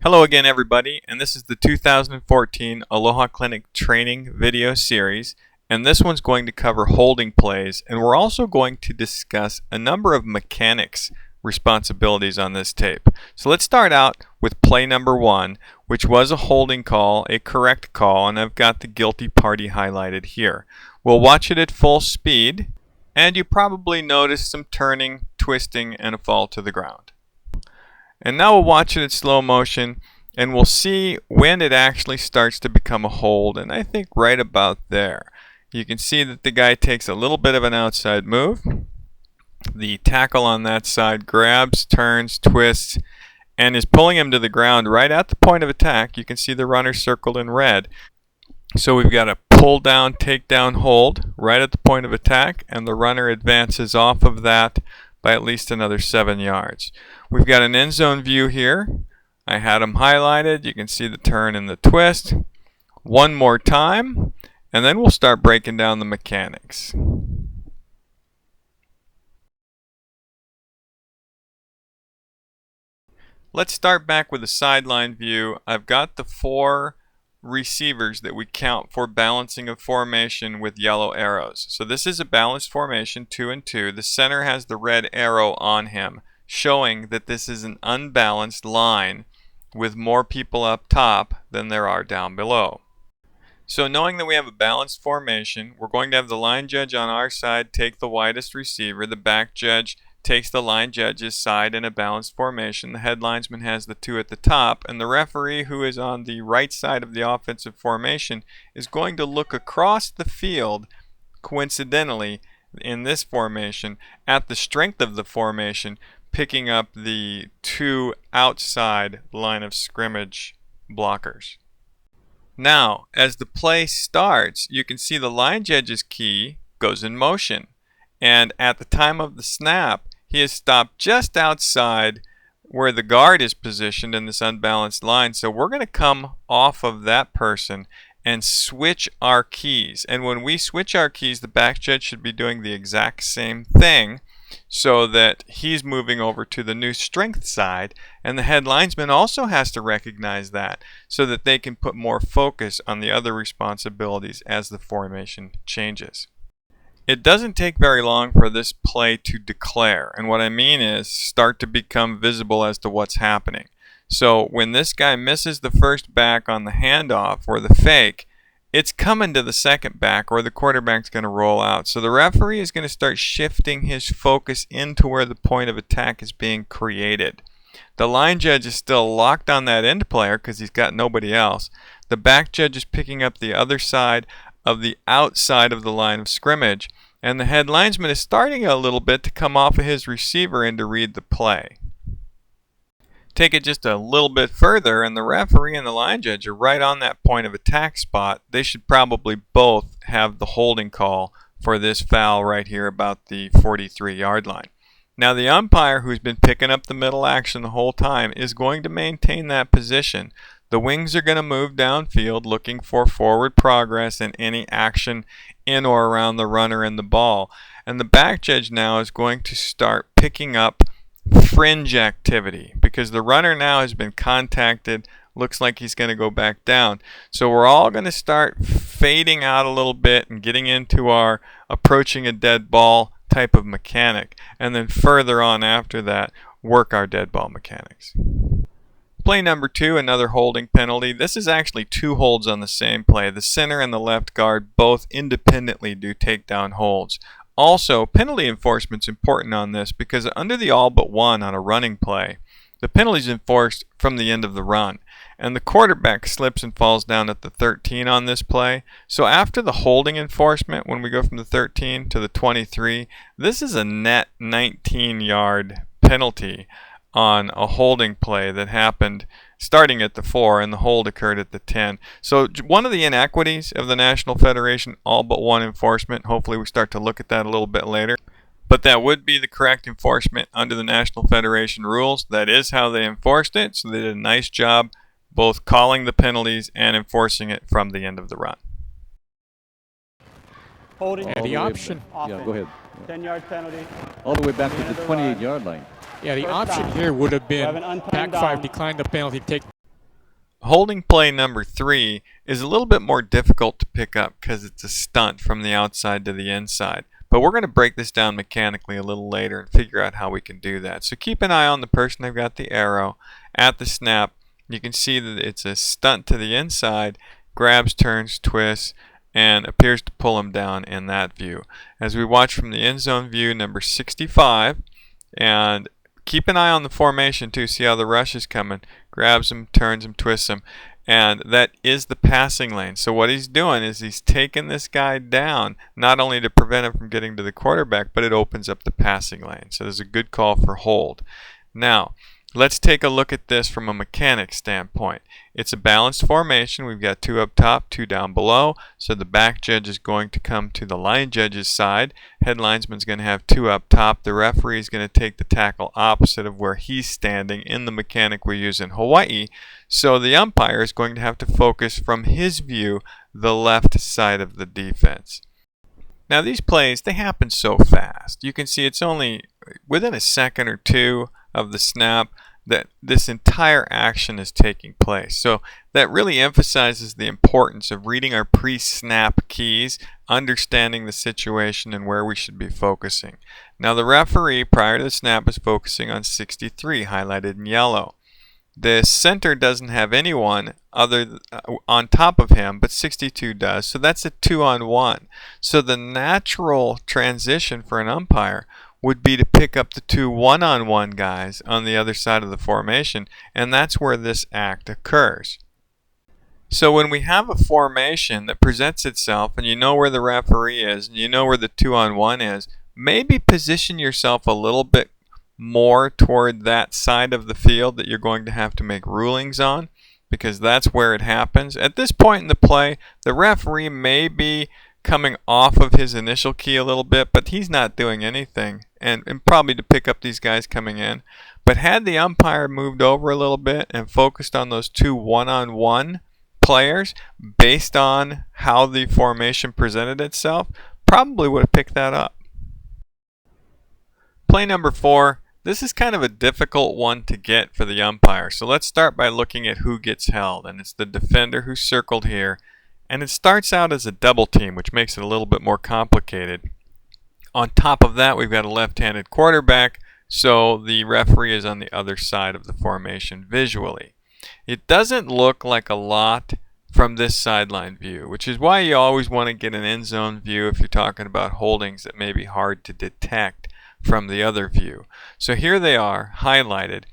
Hello again, everybody, and this is the 2014 Aloha Clinic training video series, and this one's going to cover holding plays, and we're also going to discuss a number of mechanics responsibilities on this tape. So let's start out with play number 1, which was a holding call, a correct call, and I've got the guilty party highlighted here. We'll watch it at full speed, and you probably notice some turning, twisting, and a fall to the ground. And now we'll watch it in slow motion and we'll see when it actually starts to become a hold, and I think right about there. You can see that the guy takes a little bit of an outside move. The tackle on that side grabs, turns, twists, and is pulling him to the ground right at the point of attack. You can see the runner circled in red. So we've got a pull down, take down, hold right at the point of attack, and the runner advances off of that by at least another 7 yards. We've got an end zone view here. I had them highlighted. You can see the turn and the twist. One more time, and then we'll start breaking down the mechanics. Let's start back with a sideline view. I've got the 4 receivers that we count for balancing of formation with yellow arrows. So this is a balanced formation, 2 and 2. The center has the red arrow on him, showing that this is an unbalanced line with more people up top than there are down below. So knowing that we have a balanced formation, we're going to have the line judge on our side take the widest receiver. The back judge takes the line judge's side in a balanced formation. The head linesman has the 2 at the top, and the referee, who is on the right side of the offensive formation, is going to look across the field, coincidentally in this formation, at the strength of the formation, picking up the 2 outside line of scrimmage blockers. Now, as the play starts, you can see the line judge's key goes in motion, and at the time of the snap, he is stopped just outside where the guard is positioned in this unbalanced line. So we're going to come off of that person and switch our keys. And when we switch our keys, the back judge should be doing the exact same thing so that he's moving over to the new strength side. And the head linesman also has to recognize that so that they can put more focus on the other responsibilities as the formation changes. It doesn't take very long for this play to declare, and what I mean is start to become visible as to what's happening. So when this guy misses the first back on the handoff or the fake, it's coming to the second back or the quarterback's going to roll out. So the referee is going to start shifting his focus into where the point of attack is being created. The line judge is still locked on that end player because he's got nobody else. The back judge is picking up the other side of the outside of the line of scrimmage, and the head linesman is starting a little bit to come off of his receiver and to read the play. Take it just a little bit further, and the referee and the line judge are right on that point of attack spot. They should probably both have the holding call for this foul right here about the 43-yard line. Now the umpire, who's been picking up the middle action the whole time, is going to maintain that position. The wings are going to move downfield looking for forward progress and any action in or around the runner and the ball. And the back judge now is going to start picking up fringe activity because the runner now has been contacted. Looks like he's going to go back down. So we're all going to start fading out a little bit and getting into our approaching a dead ball type of mechanic. And then further on after that, work our dead ball mechanics. Play number 2, another holding penalty. This is actually 2 holds on the same play. The center and the left guard both independently do takedown holds. Also, penalty enforcement is important on this because under the all but one on a running play, the penalty is enforced from the end of the run. And the quarterback slips and falls down at the 13 on this play. So after the holding enforcement, when we go from the 13 to the 23, this is a net 19-yard penalty on a holding play that happened starting at the 4 and the hold occurred at the 10. So one of the inequities of the National Federation all but one enforcement, hopefully we start to look at that a little bit later, but that would be the correct enforcement under the National Federation rules. That is how they enforced it, so they did a nice job both calling the penalties and enforcing it from the end of the run. Holding. And the option. Yeah, go ahead. 10-yard penalty. All the way back to the 28-yard line. Yeah, the option here would have been Pac-5 declined the penalty, take Holding play number 3 is a little bit more difficult to pick up because it's a stunt from the outside to the inside. But we're going to break this down mechanically a little later and figure out how we can do that. So keep an eye on the person. They've got the arrow at the snap. You can see that it's a stunt to the inside, grabs, turns, twists, and appears to pull him down in that view. As we watch from the end zone view, number 65, and keep an eye on the formation too. See how the rush is coming. Grabs him, turns him, twists him. And that is the passing lane. So what he's doing is he's taking this guy down, not only to prevent him from getting to the quarterback, but it opens up the passing lane. So there's a good call for hold. Now, let's take a look at this from a mechanics standpoint. It's a balanced formation. We've got 2 up top, 2 down below. So the back judge is going to come to the line judge's side. Head linesman's going to have 2 up top. The referee is going to take the tackle opposite of where he's standing in the mechanic we use in Hawaii. So the umpire is going to have to focus from his view the left side of the defense. Now these plays, they happen so fast. You can see it's only within a second or two of the snap that this entire action is taking place. So that really emphasizes the importance of reading our pre-snap keys, understanding the situation and where we should be focusing. Now the referee prior to the snap is focusing on 63, highlighted in yellow. The center doesn't have anyone other on top of him, but 62 does. So that's a 2-on-1. So the natural transition for an umpire would be to pick up the 2 one-on-one guys on the other side of the formation, and that's where this act occurs. So when we have a formation that presents itself and you know where the referee is and you know where the 2-on-1 is, maybe position yourself a little bit more toward that side of the field that you're going to have to make rulings on, because that's where it happens. At this point in the play, the referee may be coming off of his initial key a little bit, but he's not doing anything, and probably to pick up these guys coming in. But had the umpire moved over a little bit and focused on those 2 one-on-one players based on how the formation presented itself, probably would have picked that up. Play number 4. This is kind of a difficult one to get for the umpire. So let's start by looking at who gets held. And it's the defender who's circled here. And it starts out as a double team, which makes it a little bit more complicated. On top of that, we've got a left-handed quarterback. So the referee is on the other side of the formation visually. It doesn't look like a lot from this sideline view, which is why you always want to get an end zone view if you're talking about holdings that may be hard to detect from the other view. So here they are highlighted,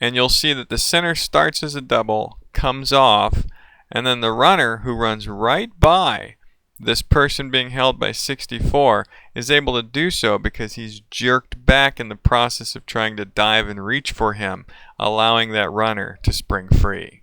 and you'll see that the center starts as a double, comes off, and then the runner who runs right by this person being held by 64 is able to do so because he's jerked back in the process of trying to dive and reach for him, allowing that runner to spring free.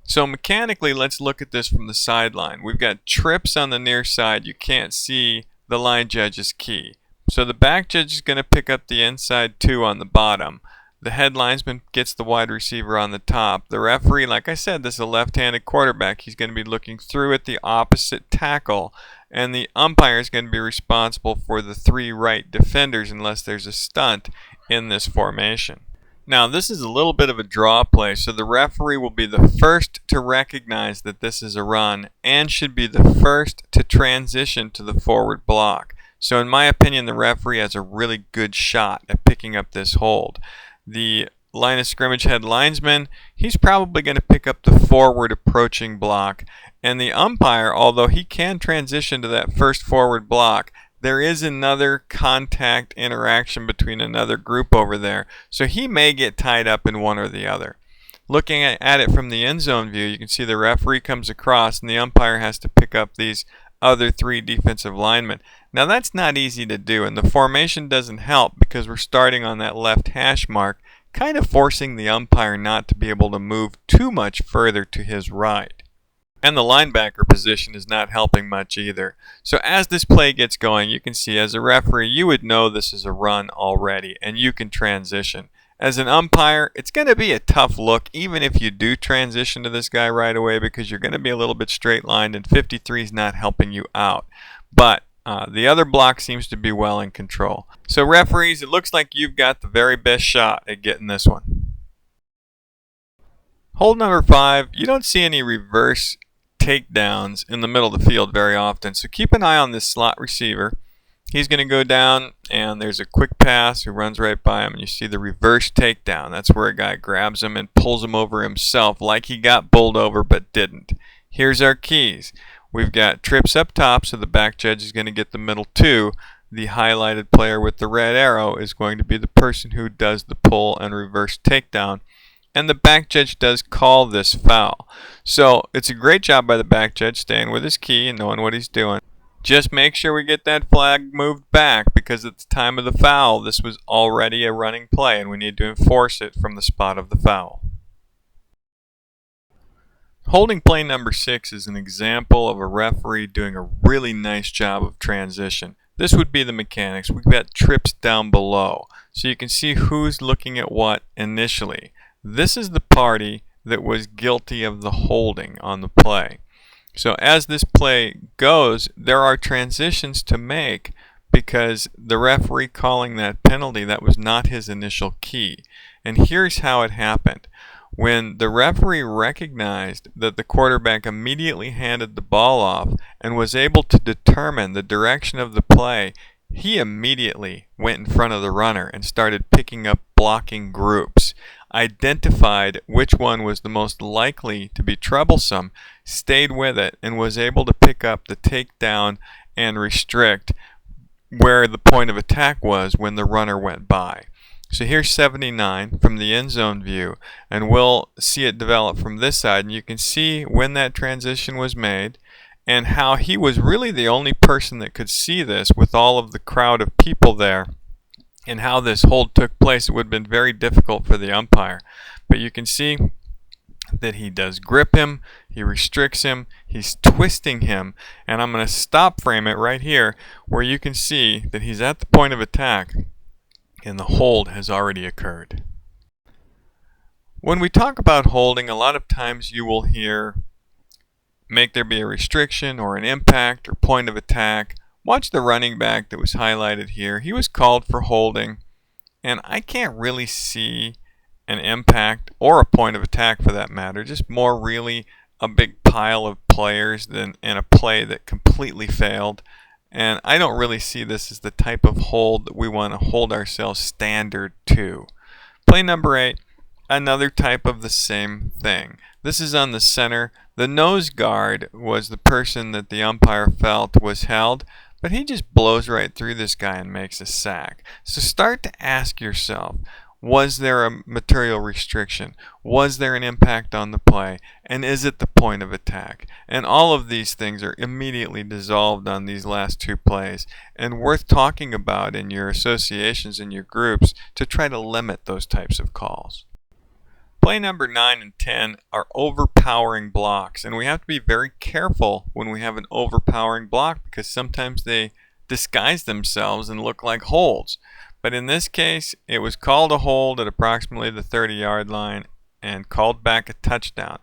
So mechanically, let's look at this from the sideline. We've got trips on the near side. You can't see the line judge's key. So the back judge is going to pick up the inside 2 on the bottom. The head linesman gets the wide receiver on the top. The referee, like I said, this is a left-handed quarterback. He's going to be looking through at the opposite tackle. And the umpire is going to be responsible for the 3 right defenders unless there's a stunt in this formation. Now, this is a little bit of a draw play, so the referee will be the first to recognize that this is a run and should be the first to transition to the forward block. So in my opinion, the referee has a really good shot at picking up this hold. The line of scrimmage head linesman, he's probably going to pick up the forward approaching block. And the umpire, although he can transition to that first forward block, there is another contact interaction between another group over there. So he may get tied up in one or the other. Looking at it from the end zone view, you can see the referee comes across and the umpire has to pick up these other 3 defensive linemen. Now that's not easy to do, and the formation doesn't help because we're starting on that left hash mark, kind of forcing the umpire not to be able to move too much further to his right. And the linebacker position is not helping much either. So as this play gets going, you can see as a referee, you would know this is a run already, and you can transition. As an umpire, it's going to be a tough look even if you do transition to this guy right away because you're going to be a little bit straight lined and 53 is not helping you out. But the other block seems to be well in control. So referees, it looks like you've got the very best shot at getting this one. Hold number 5, you don't see any reverse takedowns in the middle of the field very often, so keep an eye on this slot receiver. He's going to go down, and there's a quick pass who runs right by him, and you see the reverse takedown. That's where a guy grabs him and pulls him over himself like he got bowled over but didn't. Here's our keys. We've got trips up top, so the back judge is going to get the middle 2. The highlighted player with the red arrow is going to be the person who does the pull and reverse takedown. And the back judge does call this foul. So it's a great job by the back judge staying with his key and knowing what he's doing. Just make sure we get that flag moved back, because at the time of the foul, this was already a running play and we need to enforce it from the spot of the foul. Holding play number 6 is an example of a referee doing a really nice job of transition. This would be the mechanics. We've got trips down below, so you can see who's looking at what initially. This is the party that was guilty of the holding on the play. So as this play goes, there are transitions to make, because the referee calling that penalty, that was not his initial key. And here's how it happened. When the referee recognized that the quarterback immediately handed the ball off and was able to determine the direction of the play, he immediately went in front of the runner and started picking up blocking groups, identified which one was the most likely to be troublesome, stayed with it, and was able to pick up the takedown and restrict where the point of attack was when the runner went by. So here's 79 from the end zone view, and we'll see it develop from this side, and you can see when that transition was made and how he was really the only person that could see this with all of the crowd of people there, and how this hold took place. It would have been very difficult for the umpire, but you can see that he does grip him, he restricts him, he's twisting him, and I'm going to stop frame it right here where you can see that he's at the point of attack and the hold has already occurred. When we talk about holding, a lot of times you will hear make there be a restriction or an impact or point of attack. Watch the running back that was highlighted here. He was called for holding, and I can't really see an impact or a point of attack for that matter, just more really a big pile of players than in a play that completely failed. And I don't really see this as the type of hold that we want to hold ourselves standard to. Play number 8, another type of the same thing. This is on the center. The nose guard was the person that the umpire felt was held, but he just blows right through this guy and makes a sack. So start to ask yourself, was there a material restriction? Was there an impact on the play? And is it the point of attack? And all of these things are immediately dissolved on these last 2 plays, and worth talking about in your associations and your groups to try to limit those types of calls. Play number 9 and 10 are overpowering blocks, and we have to be very careful when we have an overpowering block, because sometimes they disguise themselves and look like holds. But in this case, it was called a hold at approximately the 30-yard line and called back a touchdown.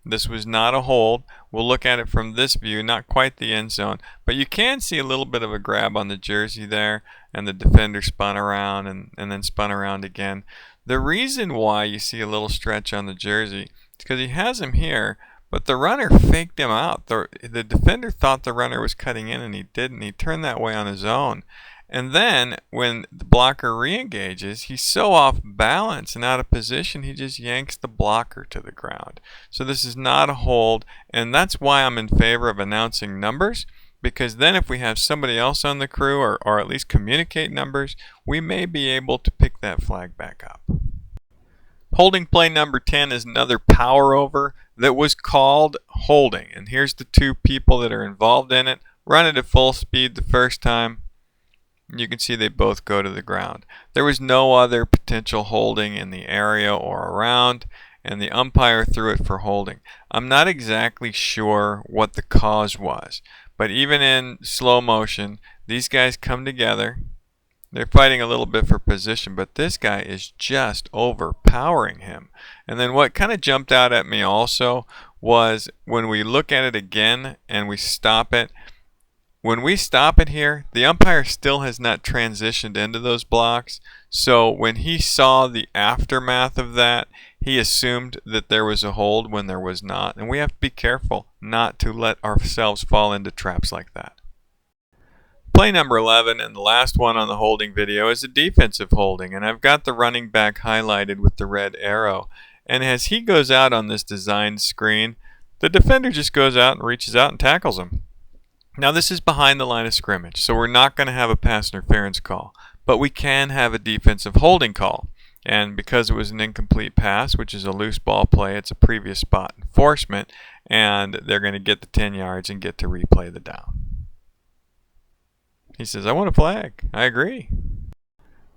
This was not a hold. We'll look at it from this view, not quite the end zone, but you can see a little bit of a grab on the jersey there, and the defender spun around and then spun around again. The reason why you see a little stretch on the jersey is because he has him here, but the runner faked him out. The defender thought the runner was cutting in, and he didn't. He turned that way on his own. And then when the blocker re-engages, he's so off balance and out of position, he just yanks the blocker to the ground. So this is not a hold, and that's why I'm in favor of announcing numbers, because then if we have somebody else on the crew, or at least communicate numbers, we may be able to pick that flag back up. Holding play number 10 is another power over that was called holding. And here's the 2 people that are involved in it. Run it at full speed the first time. You can see they both go to the ground. There was no other potential holding in the area or around, and the umpire threw it for holding. I'm not exactly sure what the cause was, but even in slow motion, these guys come together. They're fighting a little bit for position, but this guy is just overpowering him. And then what kind of jumped out at me also was when we look at it again and we stop it. When we stop it here, the umpire still has not transitioned into those blocks. So when he saw the aftermath of that, He assumed that there was a hold when there was not, and we have to be careful not to let ourselves fall into traps like that. Play number 11 and the last one on the holding video is a defensive holding, and I've got the running back highlighted with the red arrow. And as he goes out on this design screen, the defender just goes out and reaches out and tackles him. Now this is behind the line of scrimmage, so we're not going to have a pass interference call, but we can have a defensive holding call. And because it was an incomplete pass, which is a loose ball play, it's a previous spot enforcement, and they're going to get the 10 yards and get to replay the down. He says, I want a flag. I agree.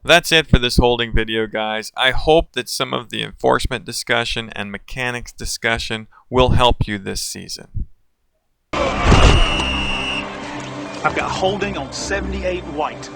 That's it for this holding video, guys. I hope that some of the enforcement discussion and mechanics discussion will help you this season. I've got holding on 78 white.